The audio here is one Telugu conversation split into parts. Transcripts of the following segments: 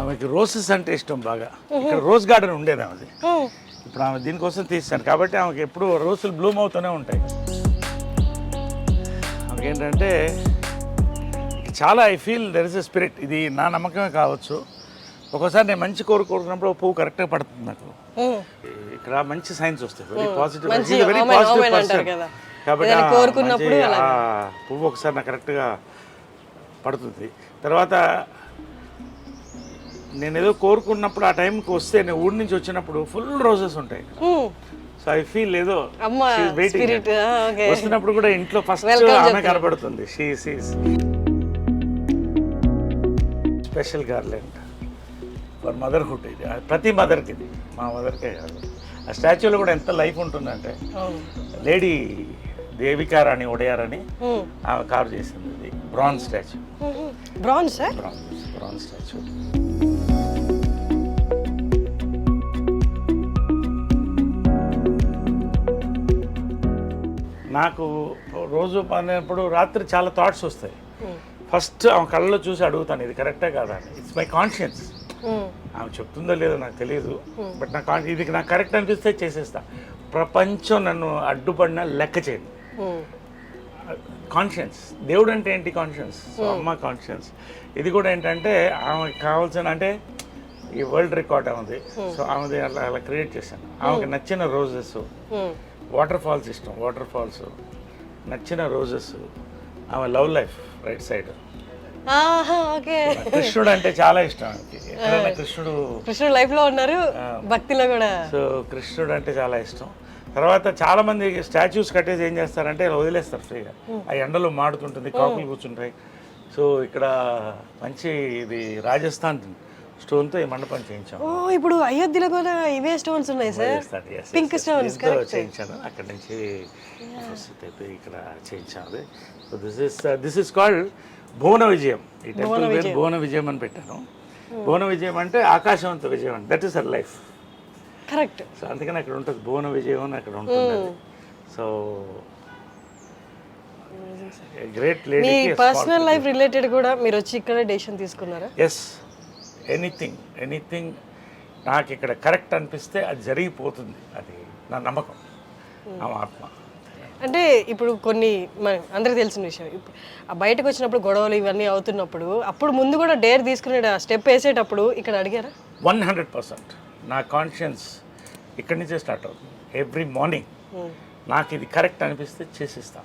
ఆమెకి రోసెస్ అంటే ఇష్టం బాగా. ఇక్కడ రోజ్ గార్డెన్ ఉండేది ఆమెది. ఇప్పుడు ఆమె దీనికోసం తీస్తాను కాబట్టి ఆమెకి ఎప్పుడు రోజులు బ్లూమ్ అవుతూనే ఉంటాయి. ఆమెకి ఏంటంటే చాలా I feel there is a spirit. ఇది నా నమ్మకమే కావచ్చు. ఒక్కోసారి నేను మంచి కోరుకున్నప్పుడు పువ్వు కరెక్ట్గా పడుతుంది నాకు. ఇక్కడ మంచి సైన్స్ వస్తాయి, very positive, very positive person. కాబట్టి పువ్వు ఒకసారి నాకు కరెక్ట్గా పడుతుంది. తర్వాత నేను ఏదో కోరుకున్నప్పుడు ఆ టైంకి వస్తే నేను ఊరి నుంచి వచ్చినప్పుడు ఫుల్ రోజెస్ ఉంటాయి. సో ఐ ఫీల్ ఏదో వెయిటింగ్. వస్తున్నప్పుడు కూడా ఇంట్లో ఫస్ట్ ఆమె కనపడుతుంది. Special garland for motherhood. ఇది ప్రతి మదర్కి, ఇది మా మదర్కే కాదు. ఆ స్టాచ్యూలో కూడా ఎంత లైఫ్ ఉంటుందంటే లేడీ దేవికా రాణి ఒడయార్ అని ఆమె కారు చేసింది. ఇది బ్రాంజ్ స్టాచ్యూ. Bronze statue. నాకు రోజు పడినప్పుడు రాత్రి చాలా థాట్స్ వస్తాయి. ఫస్ట్ ఆమె కళ్ళలో చూసి అడుగుతాను, ఇది కరెక్టే కాదా అని. It's my conscience. ఆమె చెప్తుందో లేదో నాకు తెలియదు, బట్ ఇది నాకు కరెక్ట్ అనిపిస్తే చేసేస్తా. ప్రపంచం నన్ను అడ్డుపడినా లెక్క చేయండి. కాన్షియన్స్. దేవుడు అంటే ఏంటి? కాన్షియన్స్. సో అమ్మ కాన్షియన్స్. ఇది కూడా ఏంటంటే ఆమెకి కావాల్సిన, అంటే ఈ వరల్డ్ రికార్డ్ ఆమెది. సో ఆమెది అలా క్రియేట్ చేశాను. ఆమెకి నచ్చిన రోజెస్, వాటర్ ఫాల్స్ ఇష్టం. వాటర్ ఫాల్స్ నచ్చిన రోజెస్. ఆమె లవ్ లైఫ్ రైట్ సైడ్. కృష్ణుడు అంటే చాలా ఇష్టం. కృష్ణుడు లైఫ్ లో ఉన్నారు, భక్తిలో కూడా. సో కృష్ణుడు అంటే చాలా ఇష్టం. తర్వాత చాలా మంది స్టాచ్యూస్ కట్టేసి ఏం చేస్తారంటే వదిలేస్తారు ఫ్రీగా. ఆ ఎండలో మాడుతుంటుంది, కాకులు కూర్చుంటాయి. సో ఇక్కడ మంచి ఇది రాజస్థాన్ స్టోన్తో ఈ మండపం చేయించాం. ఇప్పుడు అయోధ్యలో కూడా ఇవే స్టోన్స్ ఉన్నాయి సార్, పింక్ స్టోన్స్ చేయించాను. అక్కడ నుంచి ఇక్కడ చేయించాను. సో దిస్ ఇస్ కాల్డ్ భువన విజయం. ఈ టెంపుల్ పేరు భువన విజయం అని పెట్టాను. భువన విజయం అంటే ఆకాశవంత విజయం అంటే that is her life. Correct. So అందుకని అక్కడ ఉంటుంది భువన విజయం అని అక్కడ ఉంటుంది. So great lady. మీ పర్సనల్ లైఫ్ రిలేటెడ్ కూడా మీరు వచ్చి ఇక్కడ డెసిషన్ తీసుకున్నారా? ఎస్. ఎనీథింగ్ నాకు ఇక్కడ కరెక్ట్ అనిపిస్తే అది జరిగిపోతుంది. అది నా నమ్మకం, నా ఆత్మ. అంటే ఇప్పుడు కొన్ని అందరికి తెలిసిన విషయం, బయటకు వచ్చినప్పుడు గొడవలు ఇవన్నీ అవుతున్నప్పుడు అప్పుడు ముందు కూడా డేర్ తీసుకునే స్టెప్ వేసేటప్పుడు ఇక్కడ అడిగారా? 100%. నా కాన్షియన్స్ ఇక్కడి నుంచే స్టార్ట్ అవుతుంది. ఎవ్రీ మార్నింగ్ నాకు ఇది కరెక్ట్ అనిపిస్తే చేసేస్తా.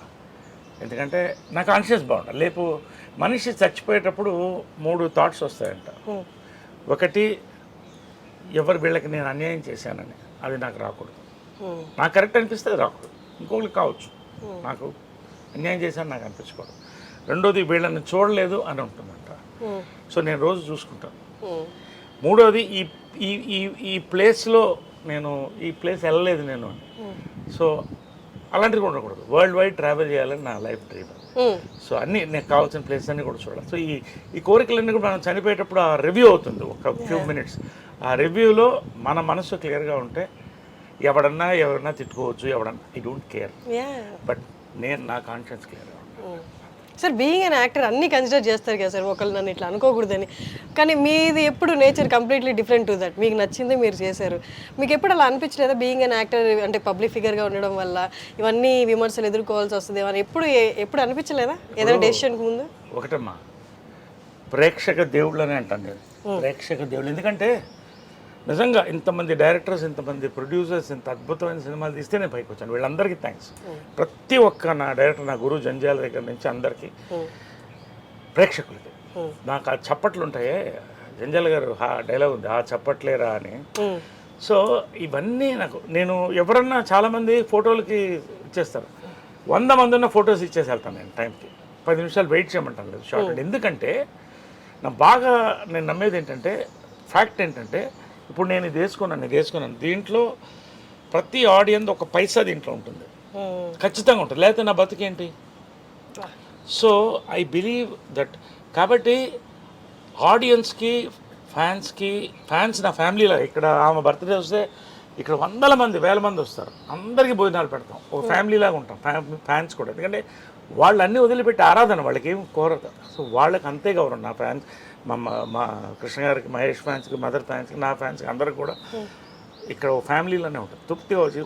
ఎందుకంటే నా కాన్షియన్స్ బాగుంటుంది. లేపు మనిషి చచ్చిపోయేటప్పుడు 3 థాట్స్ వస్తాయంట. ఒకటి, ఎవరు వీళ్ళకి నేను అన్యాయం చేశానని, అది నాకు రాకూడదు. నాకు కరెక్ట్ అనిపిస్తే అది రాకూడదు. ఇంకొకరికి కావచ్చు, నాకు అన్యాయం చేశాను నాకు అనిపించకూడదు. రెండోది, వీళ్ళని చూడలేదు అని ఉంటుందంట. సో నేను రోజు చూసుకుంటాను. మూడోది, ఈ ప్లేస్లో నేను ఈ ప్లేస్ వెళ్ళలేదు నేను అని. సో అలాంటిది కూడా ఉండకూడదు. వరల్డ్ వైడ్ ట్రావెల్ చేయాలని నా లైఫ్ డ్రీమ్. సో అన్నీ నాకు కావాల్సిన ప్లేస్ అన్నీ కూడా చూడాలి. సో ఈ కోరికలన్నీ కూడా మనం చనిపోయేటప్పుడు ఆ రివ్యూ అవుతుంది ఒక ఫ్యూ మినిట్స్. ఆ రివ్యూలో మన మనసు క్లియర్గా ఉంటే ఎవరన్నా తిట్టుకోవచ్చు, ఐ డోంట్ కేర్. బట్ నా కాన్షియన్స్ క్లియర్గా ఉంటాను. సార్, బీయింగ్ అన్ యాక్టర్ అన్నీ కన్సిడర్ చేస్తారు కదా సార్, ఒకళ్ళు నన్ను ఇట్లా అనుకోకూడదని. కానీ మీది ఎప్పుడు nature completely different to that. మీకు నచ్చింది మీరు చేశారు. మీకు ఎప్పుడు అలా అనిపించలేదా బీయింగ్ అన్ యాక్టర్ అంటే పబ్లిక్ ఫిగర్గా ఉండడం వల్ల ఇవన్నీ విమర్శలు ఎదుర్కోవాల్సి వస్తుంది అని ఎప్పుడు అనిపించలేదా ఏదైనా డెసిషన్కి ముందు? ఒకటమ్మా, ప్రేక్షక దేవుళ్ళు అని అంటాను నేను. ప్రేక్షక దేవుళ్ళు. ఎందుకంటే నిజంగా ఇంతమంది డైరెక్టర్స్, ఇంతమంది ప్రొడ్యూసర్స్, ఇంత అద్భుతమైన సినిమాలు తీస్తే నేను పైకి వచ్చాను. వీళ్ళందరికీ థ్యాంక్స్. ప్రతి ఒక్క నా డైరెక్టర్, నా గురువు జంజాల దగ్గర నుంచి అందరికీ, ప్రేక్షకులకి. నాకు ఆ చప్పట్లు ఉంటాయే, జంజాల గారు డైలాగ్ ఉంది, ఆ చప్పట్లేరా అని. సో ఇవన్నీ నేను ఎవరన్నా చాలామంది ఫోటోలకి ఇచ్చేస్తారు. 100 మంది ఉన్న ఫొటోస్ ఇచ్చేసి వెళ్తాను నేను టైంకి. 10 నిమిషాలు వెయిట్ చేయమంటాను లేదు షార్ట్. ఎందుకంటే నేను నమ్మేది ఏంటంటే, ఫ్యాక్ట్ ఏంటంటే, ఇప్పుడు నేను ఇది వేసుకున్నాను, దీంట్లో ప్రతి ఆడియన్స్ ఒక పైసా దీంట్లో ఉంటుంది, ఖచ్చితంగా ఉంటుంది. లేకపోతే నా బతికేంటి? So I believe that. కాబట్టి ఆడియన్స్కి, ఫ్యాన్స్ నా ఫ్యామిలీలో. ఇక్కడ ఆమె బర్త్డే వస్తే ఇక్కడ 100 మంది 1000 మంది వస్తారు. అందరికీ భోజనాలు పెడతాం, ఒక ఫ్యామిలీలాగా ఉంటాం. ఫ్యాన్స్ కూడా, ఎందుకంటే వాళ్ళు అన్నీ వదిలిపెట్టి ఆరాధన, వాళ్ళకి ఏం కోరదు. సో వాళ్ళకి అంతే గౌరవం. మా కృష్ణ గారికి, మహేష్ ఫ్యాన్స్కి, మదర్ ఫ్యాన్స్కి, నా ఫ్యాన్స్కి అందరికి కూడా ఇక్కడ ఓ ఫ్యామిలీలోనే ఉంటుంది. తృప్తిగా వచ్చి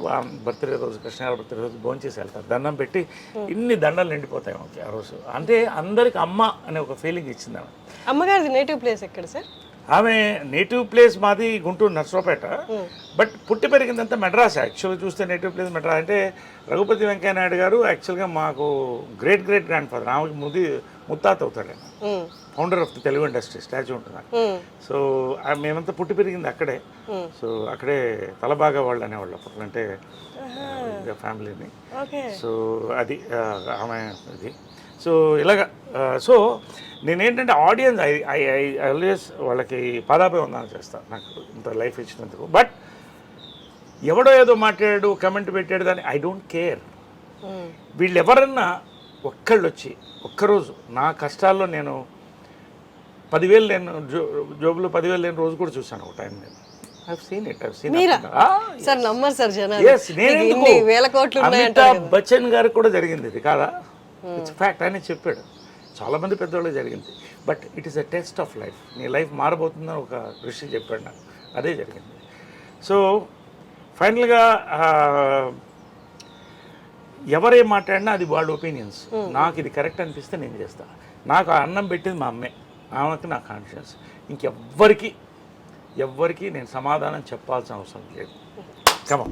బర్త్డే రోజు, కృష్ణ గారి బర్త్డే రోజు భోంచేసి వెళ్తారు, దండం పెట్టి ఇన్ని దండలు నిండిపోతాయి మాకు ఆ రోజు. అంటే అందరికి అమ్మ అనే ఒక ఫీలింగ్ ఇచ్చింది ఆమె. అమ్మగారిది నేటివ్ ప్లేస్ ఎక్కడ సార్? ఆమె నేటివ్ ప్లేస్ మాది గుంటూరు నర్సరావుపేట, బట్ పుట్టి పెరిగిందంతా మెడ్రాస్. యాక్చువల్గా చూస్తే నేటివ్ ప్లేస్ మెడ్రాస్. అంటే రఘుపతి వెంకయ్య నాయుడు గారు యాక్చువల్గా మాకు గ్రేట్ గ్రాండ్ ఫాదర్, ఆమెకి ముత్తాత అవుతాడు ఆయన, founder of the Telugu industry, statue ఉంటుంది. సో మేమంతా పుట్టి పెరిగింది అక్కడే. సో అక్కడే తలబాగా వాళ్ళు అనేవాళ్ళు అప్పట్లో, అంటే ఫ్యామిలీని. సో అది ఆమె ఇది. సో ఇలాగా సో నేనేంటంటే ఆడియన్స్ ఐ ఆల్వేస్ వాళ్ళకి పాదాభివందనం చేస్తాను, నాకు ఇంత లైఫ్ ఇచ్చినందుకు. బట్ ఎవడో ఏదో మాట్లాడాడు, కమెంట్ పెట్టాడు, దాన్ని ఐ డోంట్ కేర్. వీళ్ళు ఎవరన్నా ఒక్కళ్ళు వచ్చి ఒక్కరోజు నా కష్టాల్లో నేను 10,000 లేను జోబులో 10,000 లేని రోజు కూడా చూసాను ఒక టైం. నేను సార్ నమ్మరు సార్ జనాలు. అమితాబ్ బచ్చన్ గారికి కూడా జరిగింది ఇది, కాదా? It's fact. ఆయన చెప్పాడు, చాలామంది పెద్దవాళ్ళకి జరిగింది. But it is a test of life. నీ లైఫ్ మారబోతుందని ఒక ఋషి చెప్పాడు నాకు, అదే జరిగింది. సో ఫైనల్గా ఎవరేం మాట్లాడినా అది వాళ్ళ ఒపీనియన్స్. నాకు ఇది కరెక్ట్ అనిపిస్తే నేను చేస్తాను. నాకు ఆ అన్నం పెట్టింది మా అమ్మే, ఆమెకి నా కాన్షియన్స్. ఇంకెవ్వరికి నేను సమాధానం చెప్పాల్సిన అవసరం లేదు. కమా